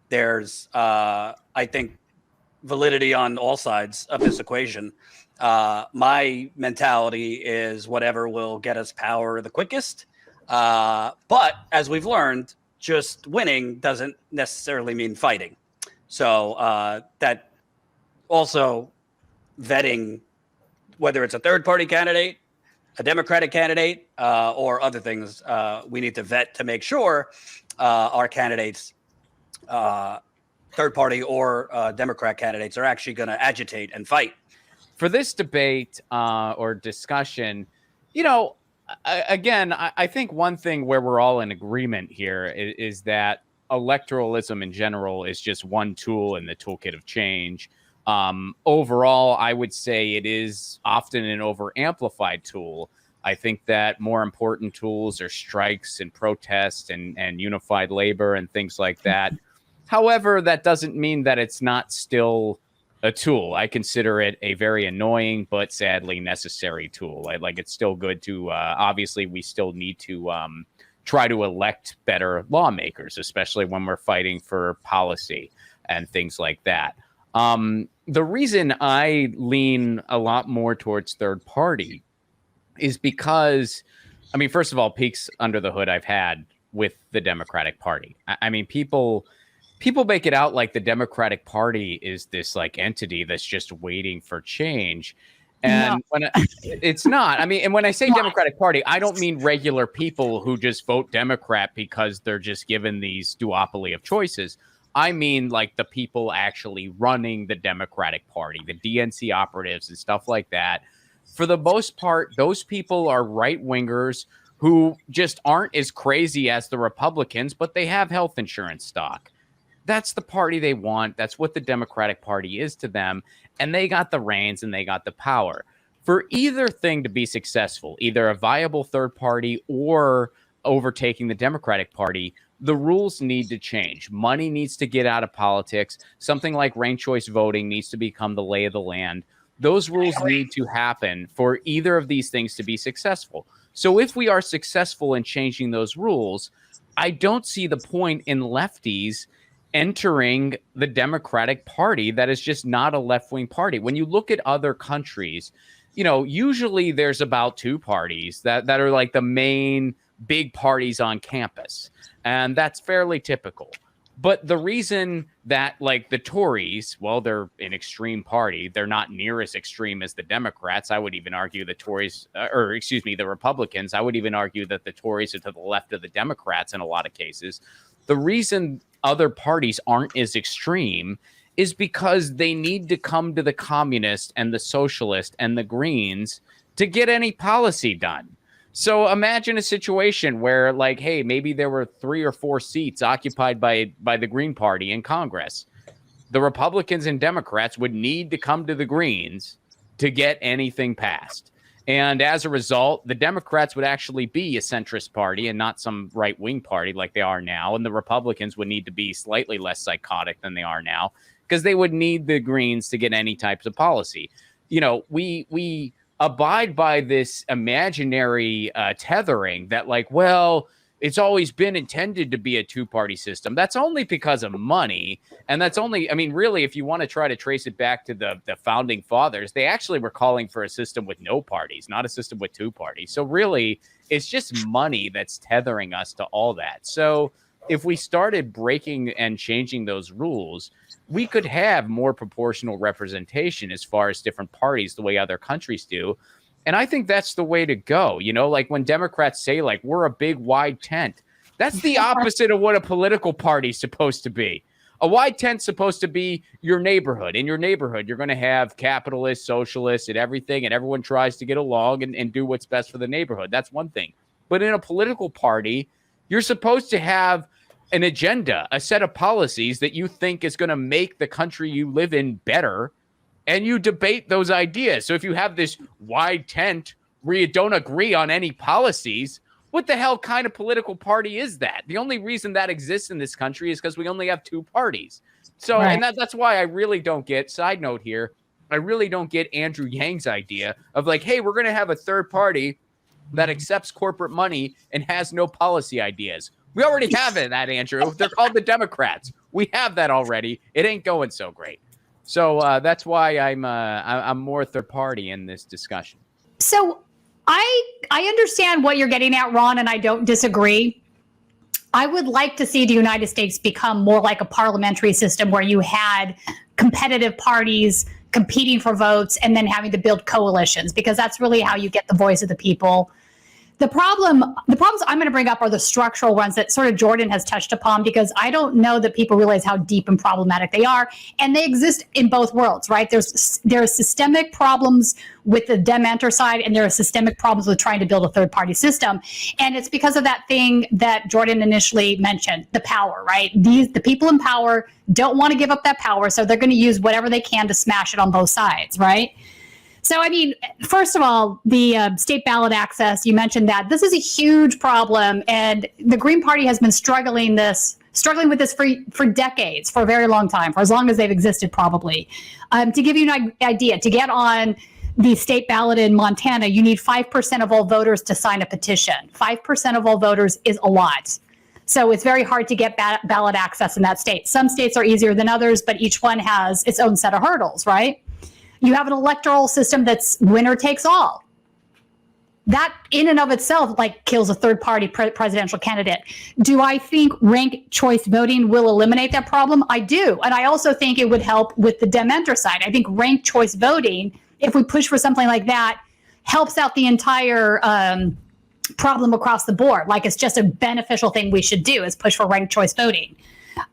there's, I think, validity on all sides of this equation. My mentality is whatever will get us power the quickest. But as we've learned, just winning doesn't necessarily mean fighting. So that also vetting, whether it's a third party candidate, a Democratic candidate, or other things, we need to vet to make sure our candidates, third party or Democrat candidates, are actually going to agitate and fight. For this debate or discussion, again, I think one thing where we're all in agreement here is that electoralism in general is just one tool in the toolkit of change. Overall, I would say it is often an over-amplified tool. I think that more important tools are strikes and protests and unified labor and things like that. However, that doesn't mean that it's not still a tool. I consider it a very annoying but sadly necessary tool. It's still good to, obviously, we still need to try to elect better lawmakers, especially when we're fighting for policy and things like that. The reason I lean a lot more towards third party is because, I mean, first of all, peeks under the hood I've had with the Democratic Party. I mean, people make it out like the Democratic Party is this like entity that's just waiting for change. And it's not. I mean, and when I say Democratic Party, I don't mean regular people who just vote Democrat because they're just given these duopoly of choices. I mean, like the people actually running the Democratic Party, the DNC operatives and stuff like that. For the most part, those people are right wingers who just aren't as crazy as the Republicans, but they have health insurance stock. That's the party they want. That's what the Democratic Party is to them. And they got the reins and they got the power. For either thing to be successful, either a viable third party or overtaking the Democratic Party, the rules need to change. Money needs to get out of politics. Something like ranked choice voting needs to become the lay of the land. Those rules need to happen for either of these things to be successful. So if we are successful in changing those rules, I don't see the point in lefties entering the Democratic Party that is just not a left-wing party. When you look at other countries, usually there's about two parties that are like the main big parties on campus. And that's fairly typical. But the reason that like the Tories, well, they're an extreme party. They're not near as extreme as the Democrats. I would even argue the Republicans. I would even argue that the Tories are to the left of the Democrats in a lot of cases. The reason other parties aren't as extreme is because they need to come to the communist and the socialist and the Greens to get any policy done. So imagine a situation where, like, hey, maybe there were 3 or 4 seats occupied by the Green Party in Congress. The Republicans and Democrats would need to come to the Greens to get anything passed. And as a result, the Democrats would actually be a centrist party and not some right-wing party like they are now. And the Republicans would need to be slightly less psychotic than they are now because they would need the Greens to get any types of policy. We abide by this imaginary tethering that like, well, it's always been intended to be a two-party system. That's only because of money. And that's only, I mean, really, if you want to try to trace it back to the founding fathers, they actually were calling for a system with no parties, not a system with two parties. So really, it's just money that's tethering us to all that. So if we started breaking and changing those rules, we could have more proportional representation as far as different parties, the way other countries do. And I think that's the way to go. Like when Democrats say, like, we're a big wide tent, that's the opposite of what a political party is supposed to be. A wide tent's supposed to be your neighborhood. In your neighborhood, you're going to have capitalists, socialists, and everything, and everyone tries to get along and do what's best for the neighborhood. That's one thing. But in a political party, you're supposed to have an agenda, a set of policies that you think is going to make the country you live in better, and you debate those ideas. So if you have this wide tent where you don't agree on any policies, what the hell kind of political party is that? The only reason that exists in this country is because we only have two parties. So, right. And that's why I really don't get, side note here, I really don't get Andrew Yang's idea of like, hey, we're going to have a third party that accepts corporate money and has no policy ideas. We already have that, Andrew. They're called the Democrats. We have that already. It ain't going so great. So that's why I'm more third party in this discussion. So I understand what you're getting at, Ron, and I don't disagree. I would like to see the United States become more like a parliamentary system where you had competitive parties competing for votes and then having to build coalitions, because that's really how you get the voice of the people. The problems I'm going to bring up are the structural ones that sort of Jordan has touched upon, because I don't know that people realize how deep and problematic they are. And they exist in both worlds, right? There are systemic problems with the Dem-Enter side, and there are systemic problems with trying to build a third-party system. And it's because of that thing that Jordan initially mentioned, the power, right? The people in power don't want to give up that power, so they're going to use whatever they can to smash it on both sides, right? So, I mean, first of all, the state ballot access, you mentioned that. This is a huge problem, and the Green Party has been struggling with this for decades, for a very long time, for as long as they've existed, probably. To give you an idea, to get on the state ballot in Montana, you need 5% of all voters to sign a petition. 5% of all voters is a lot. So it's very hard to get ballot access in that state. Some states are easier than others, but each one has its own set of hurdles, right? You have an electoral system that's winner takes all. That in and of itself kills a third-party presidential candidate. Do I think ranked choice voting will eliminate that problem? I do. And I also think it would help with the Dem-Enter side. I think ranked choice voting, if we push for something like that, helps out the entire problem across the board. It's just a beneficial thing we should do, is push for ranked choice voting.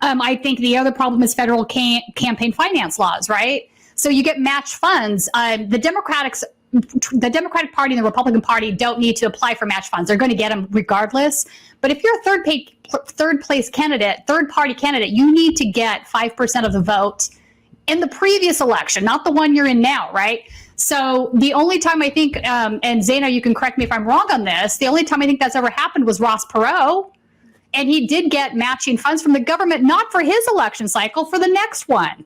I think the other problem is federal campaign finance laws, right? So you get matched funds. The Democratic Party and the Republican Party don't need to apply for match funds. They're going to get them regardless. But if you're a third-party candidate, you need to get 5% of the vote in the previous election, not the one you're in now, right? So the only time I think, and Zaino, you can correct me if I'm wrong on this, the only time I think that's ever happened was Ross Perot. And he did get matching funds from the government, not for his election cycle, for the next one,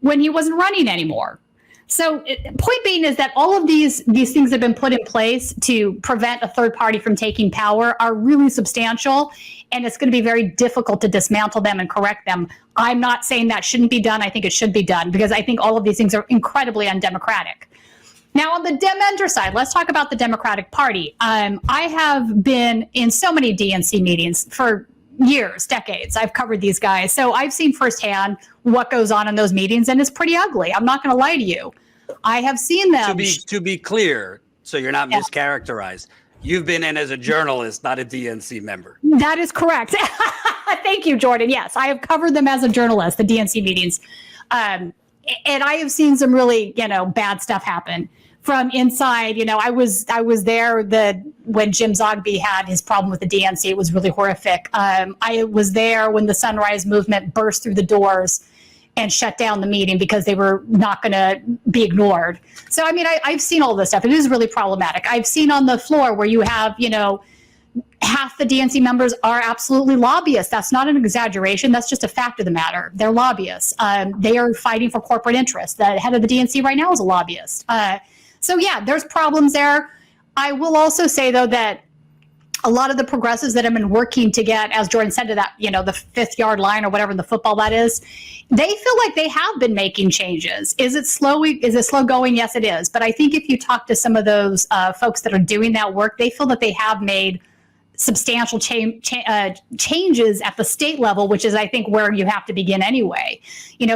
when he wasn't running anymore. So point being is that all of these things that have been put in place to prevent a third party from taking power are really substantial, and it's going to be very difficult to dismantle them and correct them. I'm not saying that shouldn't be done. I think it should be done, because I think all of these things are incredibly undemocratic. Now, on the Dem-Enter side, let's talk about the Democratic Party. I have been in so many DNC meetings for years, decades. I've covered these guys. So I've seen firsthand what goes on in those meetings, and it's pretty ugly. I'm not going to lie to you. I have seen them. To be clear, so you're not mischaracterized, you've been in as a journalist, not a DNC member. That is correct. Thank you, Jordan. Yes, I have covered them as a journalist, the DNC meetings. And I have seen some really, bad stuff happen from inside. I was there when Jim Zogby had his problem with the DNC. It was really horrific. I was there when the Sunrise Movement burst through the doors and shut down the meeting because they were not going to be ignored. So, I've seen all this stuff. It is really problematic. I've seen on the floor where you have, half the DNC members are absolutely lobbyists. That's not an exaggeration. That's just a fact of the matter. They're lobbyists. They are fighting for corporate interests. The head of the DNC right now is a lobbyist. So yeah, there's problems there. I will also say, though, that a lot of the progressives that have been working to get, as Jordan said, to that, the 5th yard line or whatever in the football that is, they feel like they have been making changes. Is it slow going? Yes, it is. But I think if you talk to some of those folks that are doing that work, they feel that they have made substantial changes at the state level, which is, I think, where you have to begin anyway.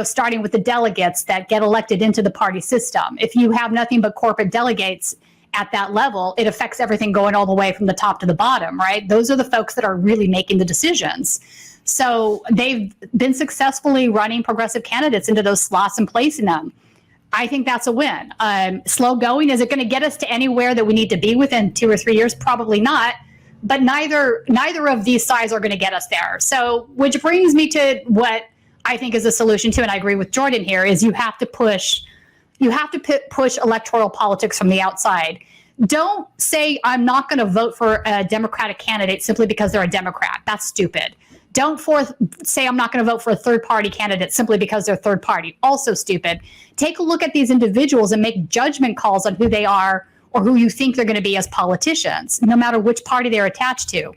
Starting with the delegates that get elected into the party system. If you have nothing but corporate delegates at that level, it affects everything going all the way from the top to the bottom, right? Those are the folks that are really making the decisions. So they've been successfully running progressive candidates into those slots and placing them. I think that's a win. Slow going, is it going to get us to anywhere that we need to be within 2 or 3 years? Probably not. But neither of these sides are going to get us there. So, which brings me to what I think is a solution to, and I agree with Jordan here, is you have to push electoral politics from the outside. Don't say, I'm not going to vote for a Democratic candidate simply because they're a Democrat. That's stupid. Don't say, I'm not going to vote for a third-party candidate simply because they're third party. Also stupid. Take a look at these individuals and make judgment calls on who they are or who you think they're going to be as politicians, no matter which party they're attached to.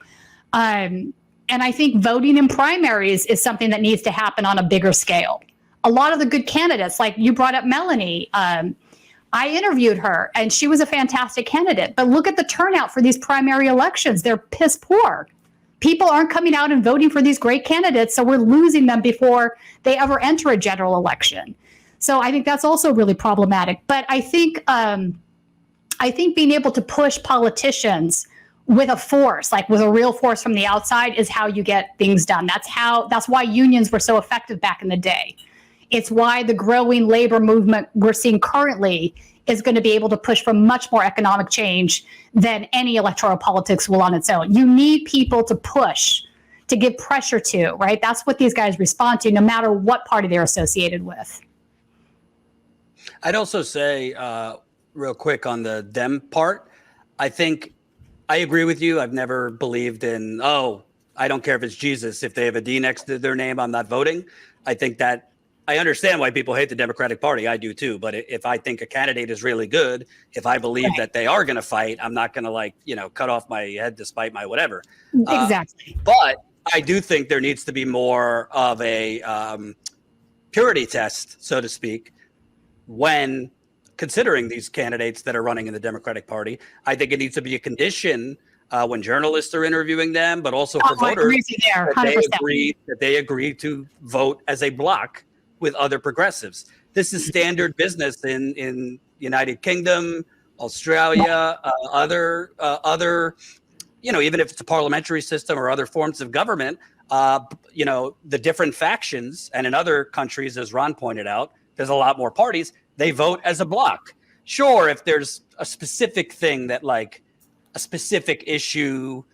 And And I think voting in primaries is something that needs to happen on a bigger scale. A lot of the good candidates, like you brought up Melanie, I interviewed her and she was a fantastic candidate. But look at the turnout for these primary elections. They're piss poor. People aren't coming out and voting for these great candidates, so we're losing them before they ever enter a general election. So I think that's also really problematic. But I think being able to push politicians with a force, like with a real force from the outside, is how you get things done. That's why unions were so effective back in the day. It's why the growing labor movement we're seeing currently is going to be able to push for much more economic change than any electoral politics will on its own. You need people to push, to give pressure to, right? That's what these guys respond to, no matter what party they're associated with. I'd also say, real quick on the Dem part, I think I agree with you. I've never believed in, I don't care if it's Jesus. If they have a D next to their name, I'm not voting. I think that I understand why people hate the Democratic Party. I do too. But if I think a candidate is really good, if I believe that they are going to fight, I'm not going to cut off my head to spite my whatever. Exactly. But I do think there needs to be more of a purity test, so to speak, when considering these candidates that are running in the Democratic Party. I think it needs to be a condition when journalists are interviewing them, but also for voters, that they agree to vote as a block with other progressives. This is standard business in United Kingdom, Australia, other, even if it's a parliamentary system or other forms of government, the different factions, and in other countries, as Ron pointed out, there's a lot more parties. They vote as a block. Sure, if there's a specific thing that, like a specific issue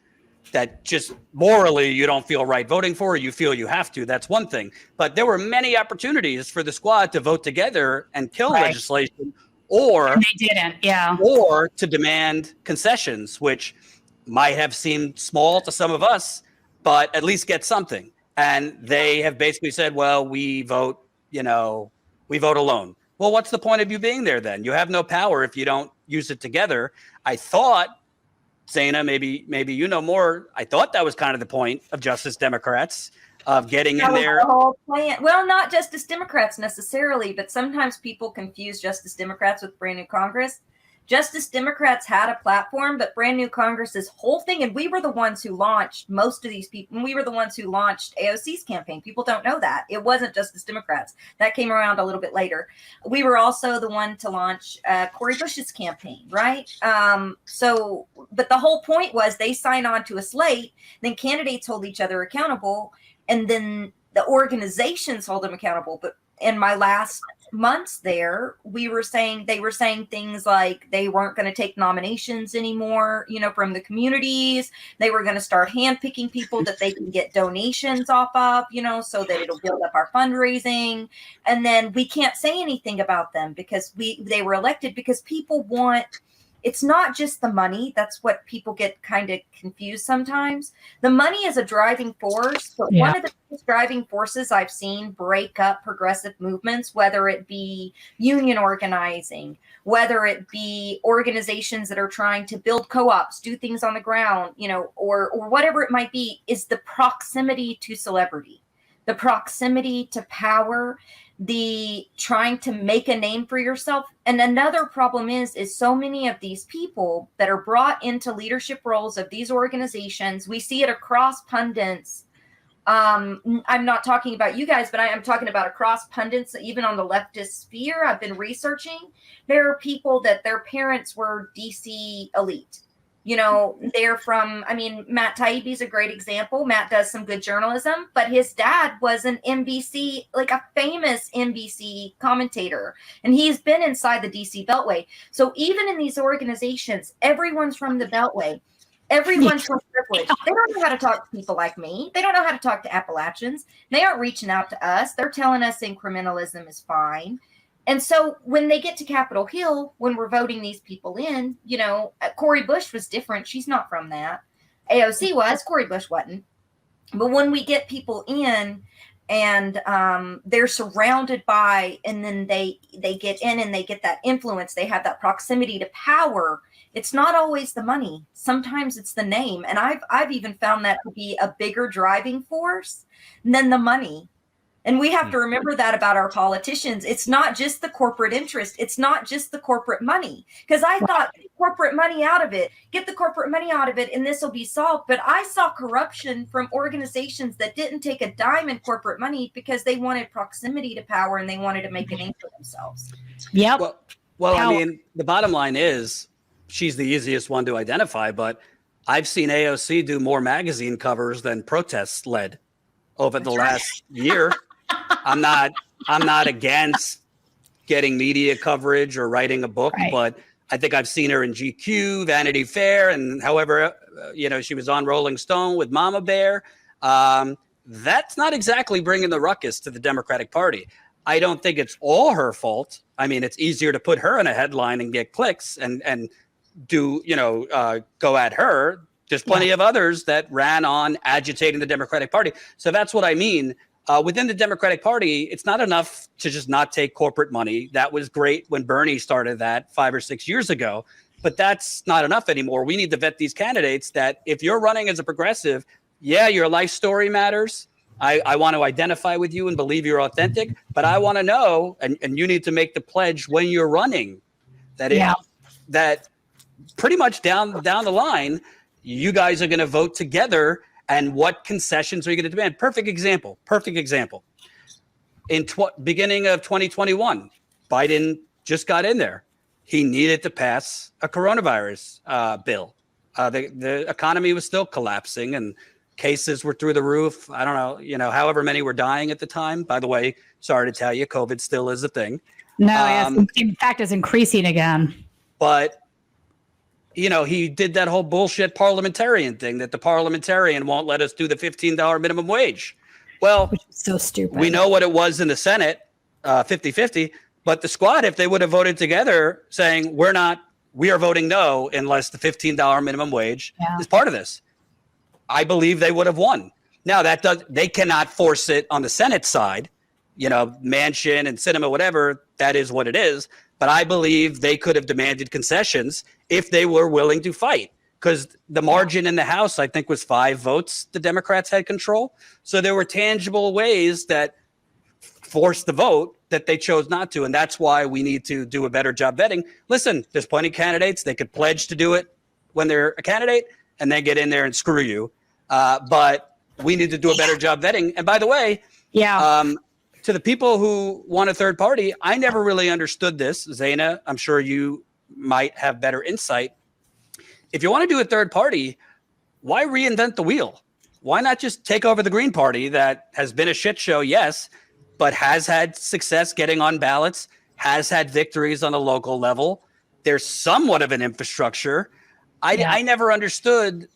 that just morally you don't feel right voting for, or you feel you have to, that's one thing. But there were many opportunities for the squad to vote together and kill legislation, or and they didn't, or to demand concessions, which might have seemed small to some of us, but at least get something. And they have basically said, well, we vote alone. Well, what's the point of you being there then? You have no power if you don't use it together. I thought, Zaina, maybe you know more. I thought that was kind of the point of Justice Democrats, of getting in there. The whole plan. Well, not Justice Democrats necessarily, but sometimes people confuse Justice Democrats with Brand New Congress. Justice Democrats had a platform, but Brand New Congress's whole thing, and we were the ones who launched most of these people. We were the ones who launched AOC's campaign. People don't know that. It wasn't Justice Democrats. That came around a little bit later. We were also the one to launch Cori Bush's campaign, right? But the whole point was they sign on to a slate, then candidates hold each other accountable, and then the organizations hold them accountable. But in my last months there, they were saying things like they weren't going to take nominations anymore, from the communities. They were going to start handpicking people that they can get donations off of, so that it'll build up our fundraising. And then we can't say anything about them because they were elected because people want. It's not just the money. That's what people get kind of confused sometimes. The money is a driving force, but one of the biggest driving forces I've seen break up progressive movements, whether it be union organizing, whether it be organizations that are trying to build co-ops, do things on the ground, or whatever it might be, is the proximity to celebrity, the proximity to power, the trying to make a name for yourself. And another problem is so many of these people that are brought into leadership roles of these organizations, we see it across pundits. I'm not talking about you guys, but I am talking about across pundits, even on the leftist sphere. I've been researching. There are people that their parents were DC elite. They're from, Matt Taibbi's a great example. Matt does some good journalism, but his dad was an NBC, like a famous NBC commentator, and he's been inside the DC Beltway. So even in these organizations, everyone's from the Beltway. Everyone's from privilege. They don't know how to talk to people like me. They don't know how to talk to Appalachians. They aren't reaching out to us. They're telling us incrementalism is fine. And so when they get to Capitol Hill, when we're voting these people in, Cori Bush was different. She's not from that. AOC was. Cori Bush wasn't. But when we get people in and they're surrounded by, and then they get in and they get that influence, they have that proximity to power, it's not always the money. Sometimes it's the name. And I've even found that to be a bigger driving force than the money. And we have to remember that about our politicians. It's not just the corporate interest. It's not just the corporate money. Because I thought corporate money out of it, get the corporate money out of it, and this will be solved. But I saw corruption from organizations that didn't take a dime in corporate money because they wanted proximity to power and they wanted to make a name for themselves. Yep. Well, I mean, the bottom line is she's the easiest one to identify, but I've seen AOC do more magazine covers than protests led over the last year. I'm not against getting media coverage or writing a book, but I think I've seen her in GQ, Vanity Fair, and however, she was on Rolling Stone with Mama Bear. That's not exactly bringing the ruckus to the Democratic Party. I don't think it's all her fault. I mean, it's easier to put her in a headline and get clicks and do, go at her. There's plenty of others that ran on agitating the Democratic Party. So that's what I mean. Within the Democratic Party, it's not enough to just not take corporate money. That was great when Bernie started that 5 or 6 years ago, but that's not enough anymore. We need to vet these candidates that if you're running as a progressive, your life story matters. I want to identify with you and believe you're authentic, but I want to know, and you need to make the pledge when you're running that that pretty much down the line, you guys are going to vote together. And what concessions are you going to demand? Perfect example. In beginning of 2021, Biden just got in there. He needed to pass a coronavirus bill. The economy was still collapsing and cases were through the roof. I don't know, however many were dying at the time. By the way, sorry to tell you, COVID still is a thing. No, yes, in fact, it's increasing again. But he did that whole bullshit parliamentarian thing that the parliamentarian won't let us do the $15 minimum wage. Well, which is so stupid. We know what it was in the Senate, 50-50, but the squad, if they would have voted together saying we are voting no unless the $15 minimum wage is part of this, I believe they would have won. Now they cannot force it on the Senate side, Manchin and Sinema, whatever, that is what it is. But I believe they could have demanded concessions if they were willing to fight, because the margin in the House, I think, was 5 votes. The Democrats had control. So there were tangible ways that forced the vote that they chose not to. And that's why we need to do a better job vetting. Listen, there's plenty of candidates. They could pledge to do it when they're a candidate and then get in there and screw you. But we need to do a better job vetting. And by the way, to the people who want a third party, I never really understood this. Zaina, I'm sure you might have better insight. If you want to do a third party, why reinvent the wheel? Why not just take over the Green Party that has been a shit show, yes, but has had success getting on ballots, has had victories on a local level. There's somewhat of an infrastructure. I never understood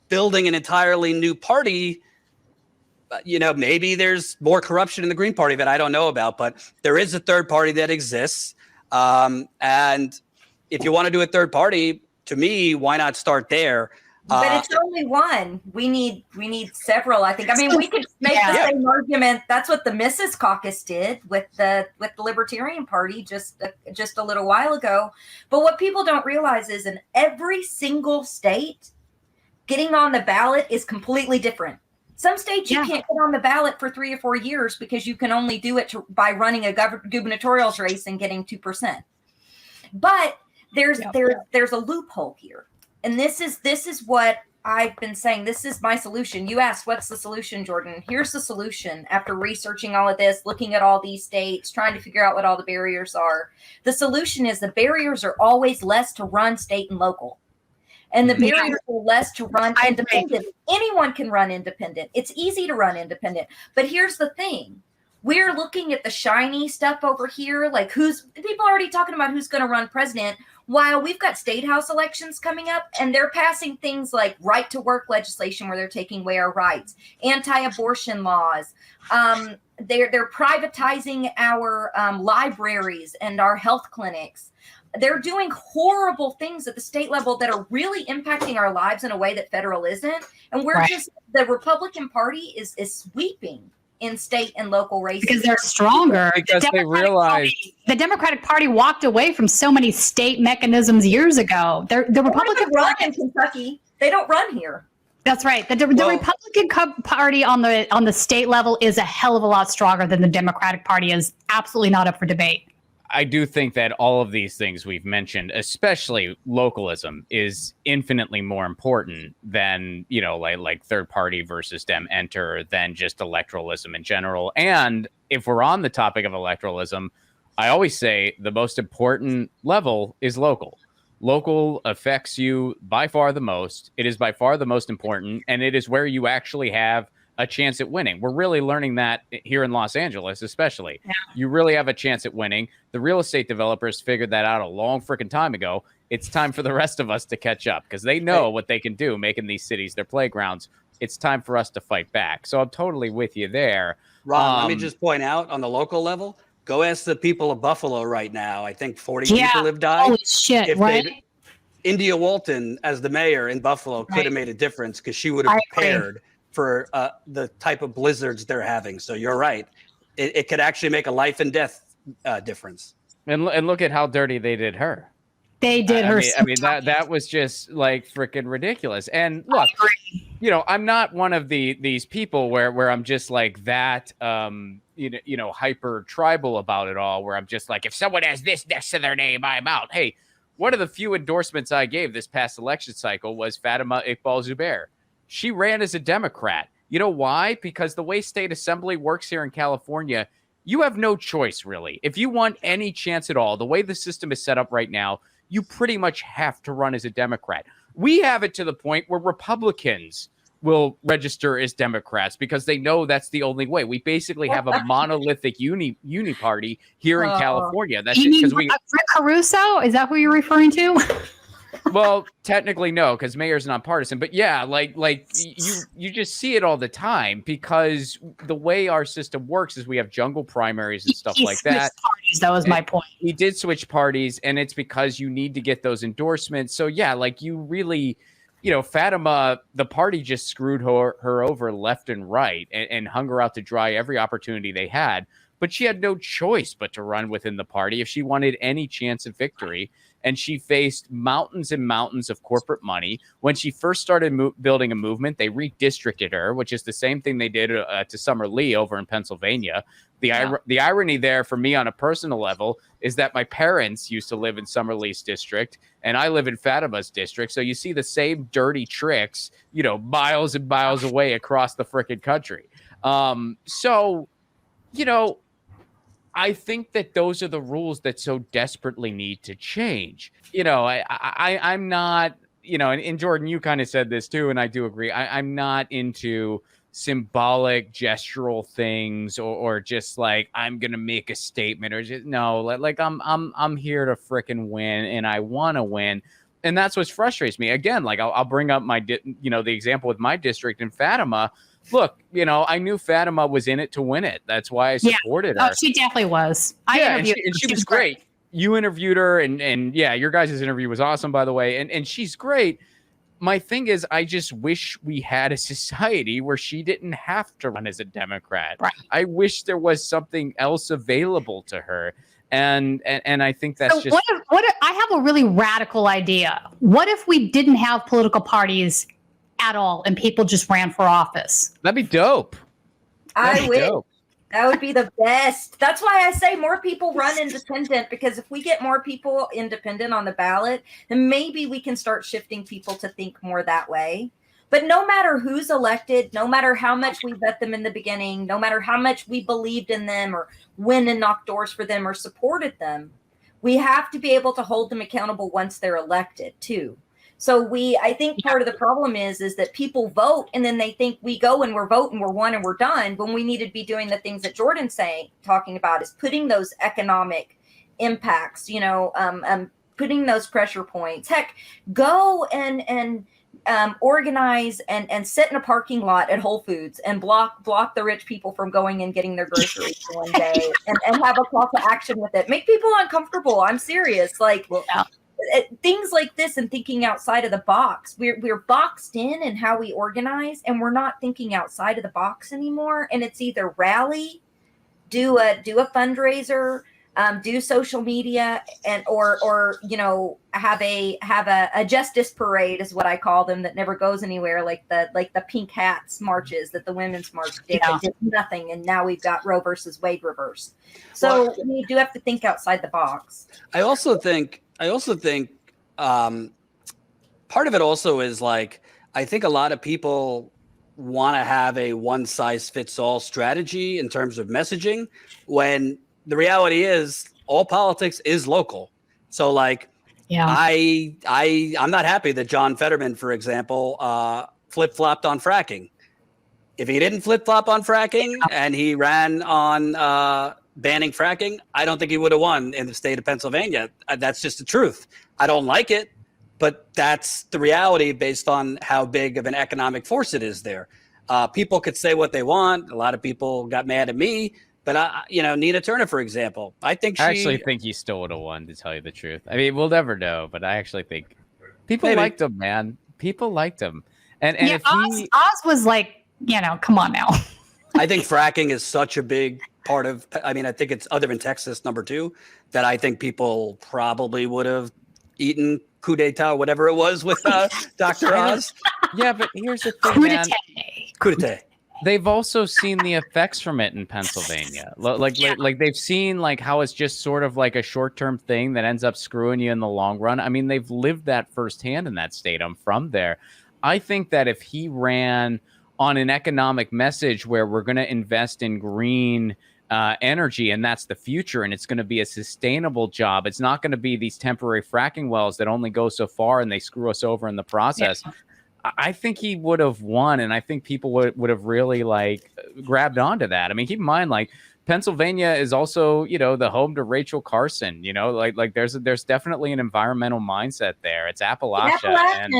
building an entirely new party. Maybe there's more corruption in the Green Party that I don't know about, but there is a third party that exists. And if you want to do a third party, to me, why not start there? But it's only one. We need several, I think. I mean, we could make the same argument. That's what the Mrs. Caucus did with the Libertarian Party just a little while ago. But what people don't realize is in every single state, getting on the ballot is completely different. Some states you can't get on the ballot for 3 or 4 years because you can only do it by running a gubernatorial race and getting 2%. But there's a loophole here. And this is what I've been saying. This is my solution. You asked, what's the solution, Jordan? Here's the solution. After researching all of this, looking at all these states, trying to figure out what all the barriers are. The solution is the barriers are always less to run state and local. And the barriers are less to run independent. Anyone can run independent. It's easy to run independent. But here's the thing. We're looking at the shiny stuff over here. Like people are already talking about who's going to run president, while we've got state house elections coming up and they're passing things like right to work legislation where they're taking away our rights, anti-abortion laws. They're privatizing our libraries and our health clinics. They're doing horrible things at the state level that are really impacting our lives in a way that federal isn't. And we're the Republican Party is sweeping in state and local races. Because they're stronger. Because they realized the Democratic Party walked away from so many state mechanisms years ago. The Republican run in Kentucky. They don't run here. That's right. The Republican Party on the state level is a hell of a lot stronger than the Democratic Party is. Absolutely not up for debate. I do think that all of these things we've mentioned, especially localism, is infinitely more important than, like third party versus dem enter, than just electoralism in general. And if we're on the topic of electoralism, I always say the most important level is local. Local affects you by far the most. It is by far the most important, and it is where you actually have a chance at winning. We're really learning that here in Los Angeles, especially. Yeah. You really have a chance at winning. The real estate developers figured that out a long freaking time ago. It's time for the rest of us to catch up because they know what they can do, making these cities their playgrounds. It's time for us to fight back. So I'm totally with you there. Ron, let me just point out on the local level, go ask the people of Buffalo right now. I think 40 people have died. Holy shit, right? India Walton as the mayor in Buffalo could have made a difference because she would have prepared for the type of blizzards they're having. So you're right. It could actually make a life and death difference. And look at how dirty they did her. They did her. I mean that was just like freaking ridiculous. And look, I'm not one of these people where I'm just like that, hyper tribal about it all, where I'm just like, if someone has this next to their name, I'm out. Hey, one of the few endorsements I gave this past election cycle was Fatima Iqbal Zubair. She ran as a Democrat. You know why? Because the way state assembly works here in California, you have no choice, really. If you want any chance at all, the way the system is set up right now, you pretty much have to run as a Democrat. We have it to the point where Republicans will register as Democrats because they know that's the only way. We basically have a monolithic uni party here in California. That's because Rick Caruso? Is that who you're referring to? Well, technically no, because mayor's nonpartisan. But yeah, like you just see it all the time because the way our system works is we have jungle primaries and stuff like that. Parties, that was my point. He did switch parties, and it's because you need to get those endorsements. So yeah, like you really, Fatima, the party just screwed her over left and right and hung her out to dry every opportunity they had. But she had no choice but to run within the party if she wanted any chance of victory. And she faced mountains and mountains of corporate money. When she first started building a movement, they redistricted her, which is the same thing they did to Summer Lee over in Pennsylvania. The irony there for me on a personal level is that my parents used to live in Summer Lee's district, and I live in Fatima's district. So you see the same dirty tricks, miles and miles away across the frickin' country. I think that those are the rules that so desperately need to change. I'm not, and Jordan, you kind of said this too, and I do agree. I'm not into symbolic gestural things or just like I'm gonna make a statement or just like I'm here to frickin' win and I want to win. And that's what frustrates me. Again, like I'll bring up the example with my district in Fatima. Look, I knew Fatima was in it to win it. That's why I supported her. Oh, she definitely was. And she was great. You interviewed her, and your guys' interview was awesome, by the way. And she's great. My thing is, I just wish we had a society where she didn't have to run as a Democrat. Right. I wish there was something else available to her. And I think that's just. What if I have a really radical idea? What if we didn't have political parties at all and people just ran for office? That'd be dope. I wish. That would be the best. That's why I say more people run independent, because if we get more people independent on the ballot, then maybe we can start shifting people to think more that way. But no matter who's elected, no matter how much we bet them in the beginning, no matter how much we believed in them or went and knocked doors for them or supported them, we have to be able to hold them accountable once they're elected too. So I think part of the problem is that people vote and then they think we go and we're voting, we're won and we're done, when we need to be doing the things that Jordan's talking about, is putting those economic impacts, putting those pressure points. Heck, go and organize and sit in a parking lot at Whole Foods and block the rich people from going and getting their groceries one day and have a call to action with it. Make people uncomfortable. I'm serious. things like this and thinking outside of the box. We're boxed in how we organize, and we're not thinking outside of the box anymore. And it's either rally, do a fundraiser, do social media, and or have a justice parade is what I call them, that never goes anywhere, like the pink hats marches that the women's march did. Yeah. It did nothing, and now we've got Roe versus Wade reversed. So we do have to think outside the box. I also think part of it also is like, I think a lot of people want to have a one size fits all strategy in terms of messaging, when the reality is all politics is local. So like, Yeah. I'm not happy that John Fetterman, for example, flip-flopped on fracking. If he didn't flip-flop on fracking and he ran on banning fracking, I don't think he would have won in the state of Pennsylvania. That's just the truth. I don't like it, but that's the reality based on how big of an economic force it is there. People could say what they want. A lot of people got mad at me, but Nina Turner, for example, I actually think he still would have won, to tell you the truth. I mean, we'll never know, but I actually think people Maybe. liked him, man. People liked him. And Yeah, if Oz was like, come on now. I think fracking is such a big part of, I think it's, other than Texas, number 2, that I think people probably would have eaten coup d'etat, whatever it was, with Dr. Oz. Yeah, but here's the thing, Coup man. d'etat. Coup d'etat. They've also seen the effects from it in Pennsylvania. Like they've seen like how it's just sort of like a short-term thing that ends up screwing you in the long run. I mean, they've lived that firsthand in that state. I'm from there. I think that if he ran on an economic message where we're going to invest in green energy, and that's the future, and it's going to be a sustainable job, it's not going to be these temporary fracking wells that only go so far and they screw us over in the process. Yeah. I think he would have won, and I think people would have really like grabbed onto that. I mean, keep in mind, like, Pennsylvania is also, the home to Rachel Carson. Like there's definitely an environmental mindset there. It's Appalachia. And,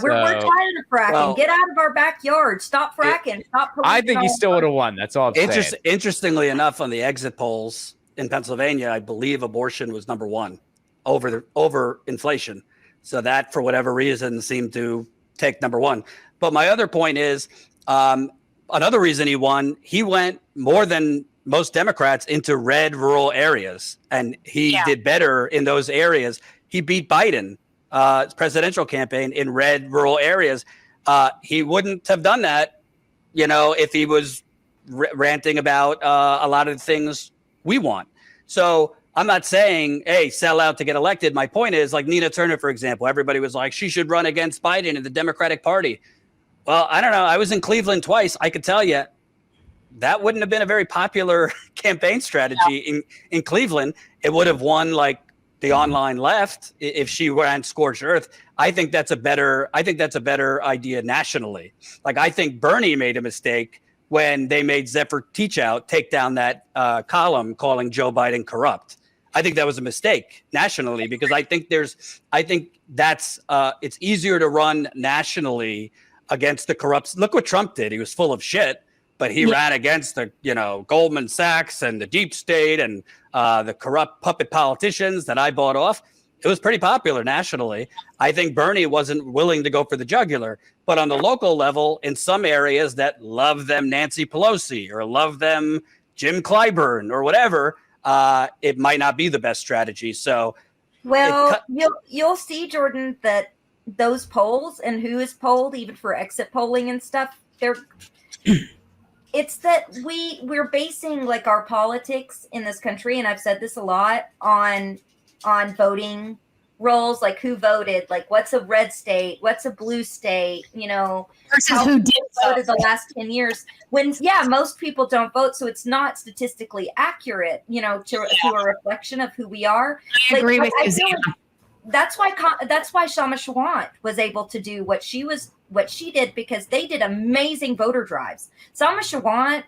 we're tired of fracking. Well, get out of our backyard. Stop fracking. Stop. I think he still would have won. That's all I'm saying. Interestingly enough, on the exit polls in Pennsylvania, I believe abortion was number 1 over inflation. So that, for whatever reason, seemed to take number 1. But my other point is, another reason he won, he went more than most Democrats into red rural areas, and he did better in those areas. He beat Biden's presidential campaign in red rural areas. He wouldn't have done that, if he was ranting about a lot of the things we want. So I'm not saying, hey, sell out to get elected. My point is, like Nina Turner, for example, everybody was like, she should run against Biden in the Democratic Party. Well, I don't know. I was in Cleveland twice. I could tell you that wouldn't have been a very popular campaign strategy in Cleveland. It would have won like the online left if she ran scorched earth. I think that's a better idea nationally. Like, I think Bernie made a mistake when they made Zephyr Teachout take down that column calling Joe Biden corrupt. I think that was a mistake nationally, because I think that's it's easier to run nationally against the corrupt. Look what Trump did. He was full of shit, but he ran against the, Goldman Sachs and the deep state and the corrupt puppet politicians that I bought off. It was pretty popular nationally. I think Bernie wasn't willing to go for the jugular, but on the local level, in some areas that love them Nancy Pelosi or love them Jim Clyburn or whatever, it might not be the best strategy. So, you'll see, Jordan, that those polls and who is polled, even for exit polling and stuff, it's that we're basing like our politics in this country, and I've said this a lot, on voting rolls, like who voted, like what's a red state, what's a blue state, versus who did voted the last 10 years. When most people don't vote, so it's not statistically accurate, to a reflection of who we are. I agree with you, Zana. That's why Shama Shawant was able to do what she did, because they did amazing voter drives. Shama Shawant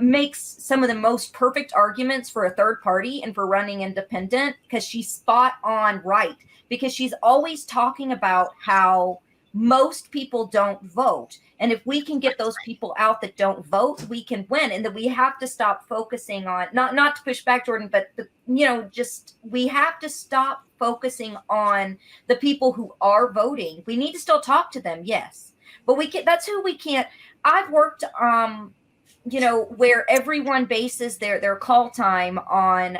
makes some of the most perfect arguments for a third party and for running independent, because she's spot on right, because she's always talking about how most people don't vote. And if we can get those people out that don't vote, we can win. And that we have to stop focusing on, not to push back, Jordan, but we have to stop focusing on the people who are voting. We need to still talk to them, yes, but that's who we can't. I've worked where everyone bases their call time on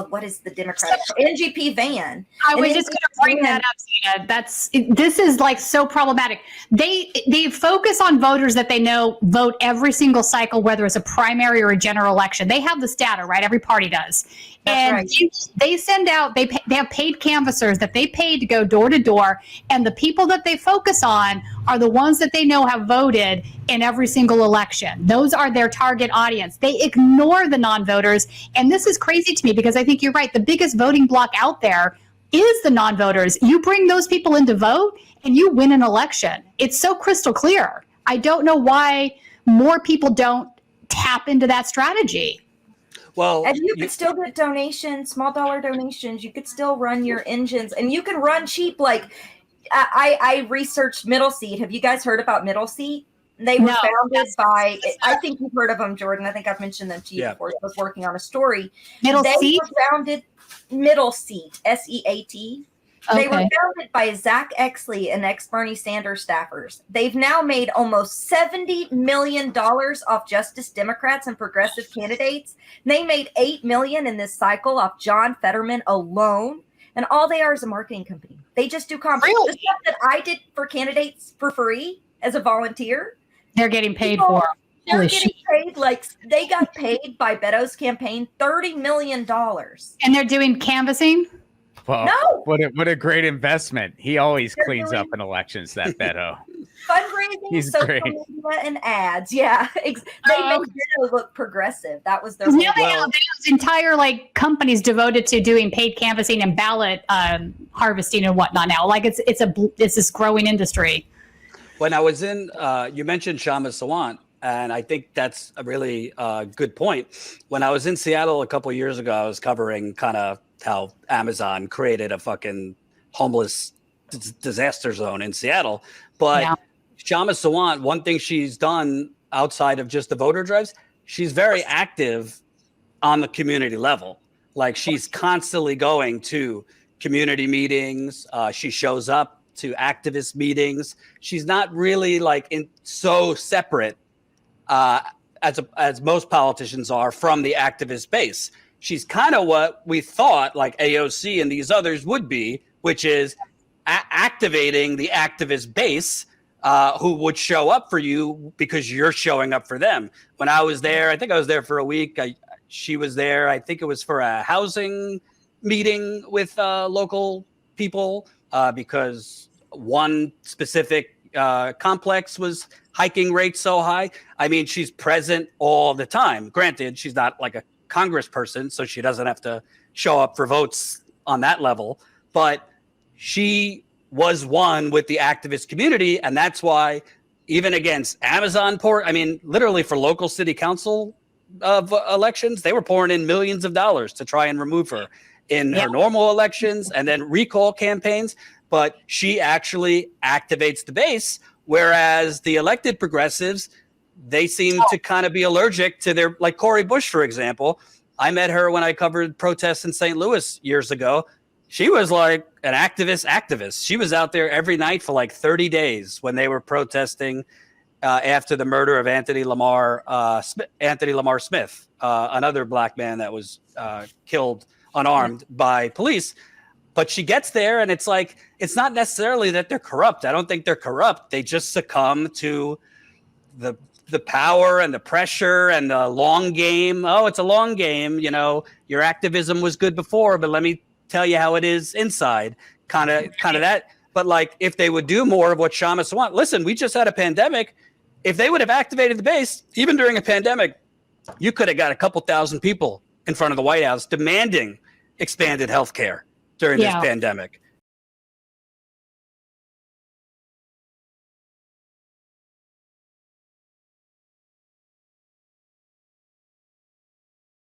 what is the Democratic NGP van? I was just going to bring that up, Zena. This is like so problematic. They focus on voters that they know vote every single cycle, whether it's a primary or a general election. They have this data, right? Every party does. And they send out, they have paid canvassers that they paid to go door to door. And the people that they focus on are the ones that they know have voted in every single election. Those are their target audience. They ignore the non-voters. And this is crazy to me because I think you're right. The biggest voting bloc out there is the non-voters. You bring those people in to vote and you win an election. It's so crystal clear. I don't know why more people don't tap into that strategy. Well, and you could still get donations, small dollar donations. You could still run your engines, and you can run cheap. Like I researched Middle Seat. Have you guys heard about Middle Seat? They were founded by. I think you've heard of them, Jordan. I think I've mentioned them to you before. I was working on a story. Middle Seat were founded. Middle Seat, SEAT. Okay. They were founded by Zach Exley and ex-Bernie Sanders staffers. They've now made almost $70 million off Justice Democrats and progressive candidates. They made $8 million in this cycle off John Fetterman alone. And all they are is a marketing company. They just do conferences. Really? The stuff that I did for candidates for free as a volunteer. They're getting paid for. They're getting paid they got paid by Beto's campaign $30 million. And they're doing canvassing? Well, no. What a great investment. He always cleans up in elections, that Beto. Fundraising, social media, and ads. Yeah. They make Beto look progressive. That was their whole they have entire companies devoted to doing paid canvassing and ballot harvesting and whatnot now. It's this growing industry. When I was in, you mentioned Shama Sawant, and I think that's a really good point. When I was in Seattle a couple of years ago, I was covering kind of how Amazon created a fucking homeless disaster zone in Seattle. But Shama Sawant, one thing she's done outside of just the voter drives, she's very active on the community level. Like she's constantly going to community meetings. She shows up to activist meetings. She's not really so separate as most politicians are from the activist base. She's kind of what we thought like AOC and these others would be, which is activating the activist base who would show up for you because you're showing up for them. When I was there, I think I was there for a week. She was there. I think it was for a housing meeting with local people because one specific complex was hiking rates so high. I mean, she's present all the time. Granted, she's not like a congressperson, so she doesn't have to show up for votes on that level, but she was one with the activist community, and that's why even against Amazon literally for local city council elections, they were pouring in millions of dollars to try and remove her in her normal elections and then recall campaigns, but she actually activates the base, whereas the elected progressives, they seem to kind of be allergic to their, like Cori Bush, for example. I met her when I covered protests in St. Louis years ago. She was like an activist. She was out there every night for 30 days when they were protesting after the murder of Anthony Lamar Smith, another black man that was killed unarmed by police. But she gets there and it's not necessarily that they're corrupt. I don't think they're corrupt. They just succumb to the power and the pressure and the long game. Oh, it's a long game. Your activism was good before, but let me tell you how it is inside. Kind of that. But if they would do more of what Shama Sawant, listen, we just had a pandemic. If they would have activated the base, even during a pandemic, you could have got a couple thousand people in front of the White House demanding expanded health care during this pandemic.